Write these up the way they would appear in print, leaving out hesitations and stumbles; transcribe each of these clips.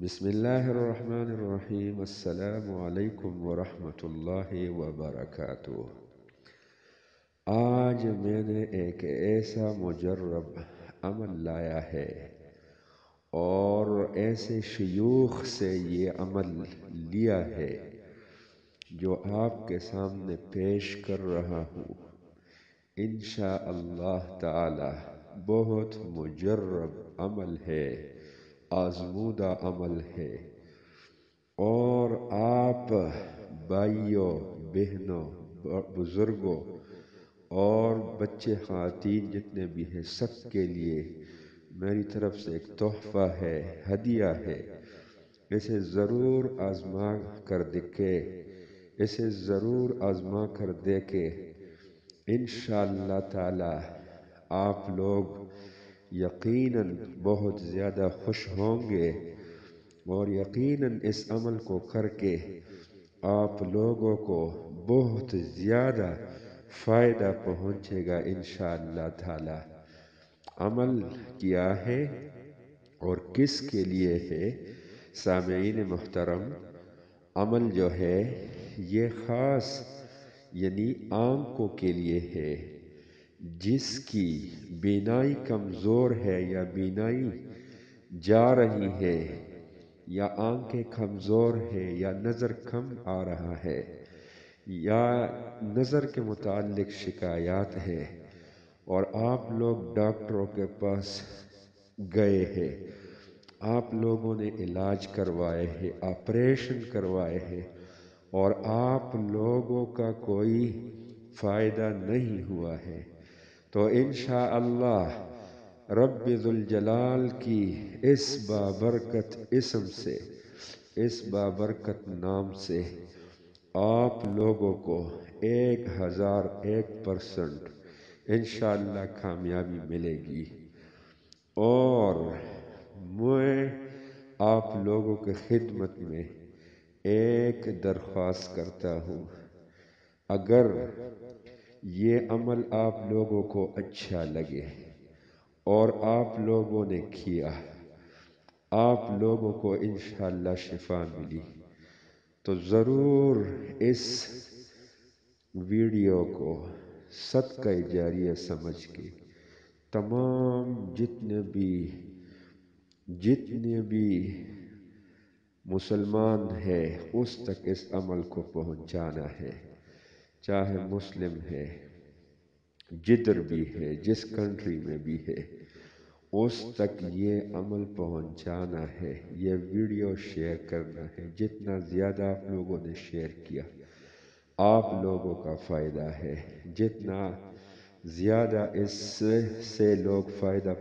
بسم الله الرحمن الرحیم السلام علیکم ورحمۃ اللہ وبرکاتہ۔ آج میں نے ایک ایسا مجرب عمل لایا ہے اور ایسے شیوخ سے یہ عمل لیا ہے جو آپ کے سامنے پیش کر رہا ہوں۔ انشاءاللہ تعالی بہت مجرب عمل ہے، آزمودہ عمل ہے، اور آپ بھائیوں، بہنوں، بزرگوں اور بچے خواتین جتنے بھی ہیں سب کے لیے میری طرف سے ایک تحفہ ہے، ہدیہ ہے۔ اسے ضرور آزما کر دیکھے، اسے ضرور آزما کر دیکھے۔ انشاءاللہ تعالی آپ لوگ یقیناً بہت زیادہ خوش ہوں گے، اور یقیناً اس عمل کو کر کے آپ لوگوں کو بہت زیادہ فائدہ پہنچے گا انشاءاللہ تعالی۔ عمل کیا ہے اور کس کے لیے ہے؟ سامعین محترم، عمل جو ہے یہ خاص یعنی آنکھوں کے لیے ہے۔ جس کی بینائی کمزور ہے یا بینائی جا رہی ہے یا آنکھیں کمزور ہے یا نظر کم آ رہا ہے یا نظر کے متعلق شکایات ہے اور آپ لوگ ڈاکٹروں کے پاس گئے ہیں، آپ لوگوں نے علاج کروائے ہیں، آپریشن کروائے ہیں، اور آپ لوگوں کا کوئی فائدہ نہیں ہوا ہے، تو انشاءاللہ رب ذوالجلال کی اس بابرکت اسم سے، اس بابرکت نام سے آپ لوگوں کو 1001% انشاءاللہ کامیابی ملے گی۔ اور میں آپ لوگوں کے خدمت میں ایک درخواست کرتا ہوں، اگر یہ عمل آپ لوگوں کو اچھا لگے اور آپ لوگوں نے کیا، آپ لوگوں کو انشاءاللہ شفا ملی، تو ضرور اس ویڈیو کو صدقہ جاریہ سمجھ کے تمام جتنے بھی مسلمان ہے اس تک اس عمل کو پہنچانا ہے، چاہے مسلم ہے، جدھر بھی ہے، جس کنٹری میں بھی ہے، اس تک یہ عمل پہنچانا ہے، یہ ویڈیو شیئر کرنا ہے۔ جتنا زیادہ آپ لوگوں نے شیئر کیا آپ لوگوں کا فائدہ ہے، جتنا زیادہ اس سے لوگوں کو فائدہ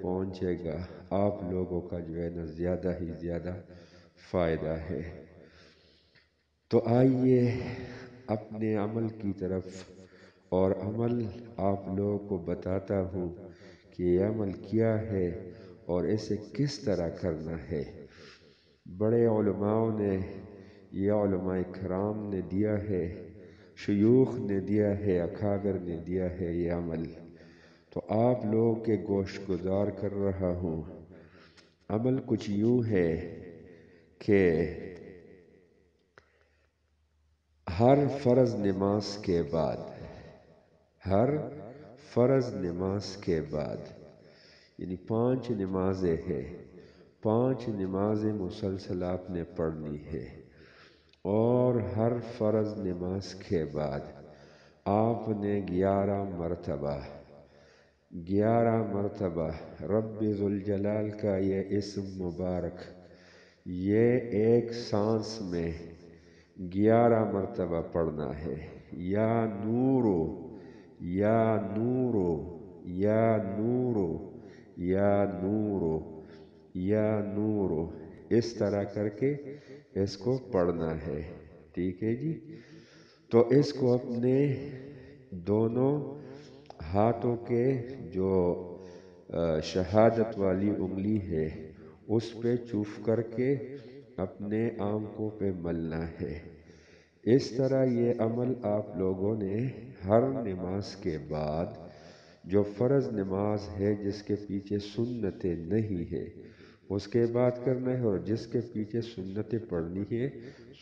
پہنچے گا، آپ لوگوں کا جو ہے نا زیادہ ہی زیادہ فائدہ ہے۔ تو آئیے اپنے عمل کی طرف، اور عمل آپ لوگوں کو بتاتا ہوں کہ یہ عمل کیا ہے اور اسے کس طرح کرنا ہے۔ بڑے علماء نے، یہ علماء کرام نے دیا ہے، شیوخ نے دیا ہے، اکابر نے دیا ہے یہ عمل، تو آپ لوگوں کے گوش گزار کر رہا ہوں۔ عمل کچھ یوں ہے کہ ہر فرض نماز کے بعد، ہر فرض نماز کے بعد، یعنی 5 نمازیں ہیں، 5 نمازیں مسلسل آپ نے پڑھنی ہے، اور ہر فرض نماز کے بعد آپ نے 11 مرتبہ رب ذوالجلال کا یہ اسم مبارک، یہ ایک سانس میں 11 مرتبہ پڑھنا ہے۔ یا نورو، یا نورو، یا نورو، یا نورو، یا نورو، اس طرح کر کے اس کو پڑھنا ہے، ٹھیک ہے جی۔ تو اس کو اپنے دونوں ہاتھوں کے جو شہادت والی انگلی ہے اس پہ چوف کر کے اپنے آنکھوں پہ ملنا ہے۔ اس طرح یہ عمل آپ لوگوں نے ہر نماز کے بعد، جو فرض نماز ہے جس کے پیچھے سنتیں نہیں ہے، اس کے بعد کرنا ہے، اور جس کے پیچھے سنتیں پڑھنی ہے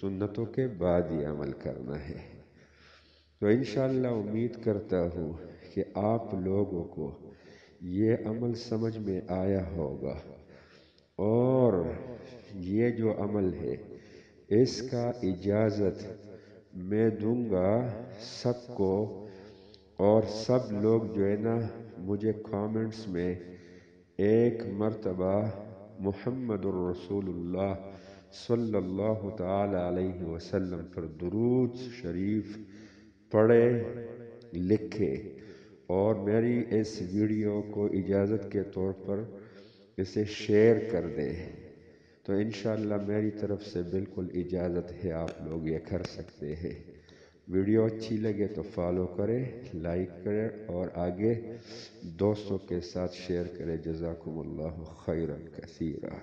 سنتوں کے بعد یہ عمل کرنا ہے۔ تو انشاءاللہ امید کرتا ہوں کہ آپ لوگوں کو یہ عمل سمجھ میں آیا ہوگا، اور یہ جو عمل ہے اس کا اجازت میں دوں گا سب کو، اور سب لوگ جو ہے نا مجھے کامنٹس میں ایک مرتبہ محمد الرسول اللہ صلی اللہ تعالی علیہ وسلم پر درود شریف پڑھے، لکھے، اور میری اس ویڈیو کو اجازت کے طور پر اسے شیئر کر دیں، تو انشاءاللہ میری طرف سے بالکل اجازت ہے، آپ لوگ یہ کر سکتے ہیں۔ ویڈیو اچھی لگے تو فالو کرے، لائک کرے، اور آگے دوستوں کے ساتھ شیئر کرے۔ جزاکم اللہ خیرا کثیرا۔